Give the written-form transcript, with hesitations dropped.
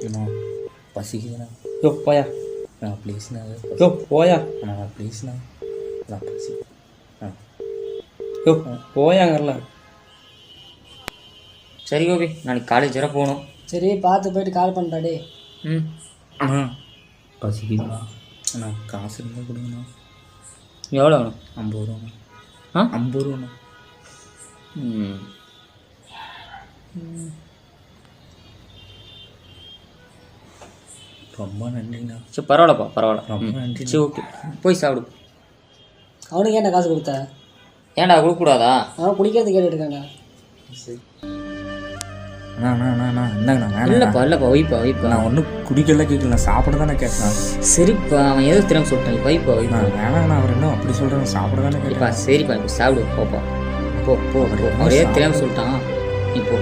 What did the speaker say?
அண்ணா பசிக்குதுண்ணா. யோ போயா. அண்ணா ப்ளீஸ்ண்ணா. யோ போயா. அண்ணா ப்ளீஸ்ண்ணா. அண்ணா பசி. யோ போயாங்கல்ல. சரி கோபி, நாளைக்கு காலேஜ் வர போகணும். சரி பார்த்து போயிட்டு கால் பண்ணுறாடே. ம். அண்ணா பசிக்குதுண்ணா. அண்ணா காசு இருந்தால் கொடுங்கண்ணா. எவ்வளோ வேணும்? 50 ரூபாண்ணா. ஆ 50 ரூபாண்ணா. ம். ரொம்ப நன்றிண்ணா. சரி பரவாயில்லப்பா, பரவாயில்ல. ரொம்ப நன்றி. சரி ஓகே, போய் சாப்பிடு. அவனுக்கு ஏன்டா காசு கொடுத்த? ஏன்டா கொடுக்கக்கூடாதா? அவன் குடிக்கிறது கேட்டுட்டு இருக்காங்க. அண்ணா அண்ணா அண்ணா அண்ணா இந்தாங்கண்ணா. வேணாம் இல்லைப்பா இல்லைப்பா, வைப்பா. நான் ஒன்றும் குடிக்கலாம் கேட்கல, சாப்பிட தானே கேட்டேன். சரிப்பா, அவன் ஏதோ திறமை சொல்லிட்டான். வைப்பா. வேணாங்கண்ணா. அவர் என்ன அப்படி சொல்கிறேன், சாப்பிட தானே கேட்பா. சரிப்பா, இப்போ சாப்பிடு. போப்பா, போ. அவர் ஏதோ திறமை சொல்லிட்டான். இப்போ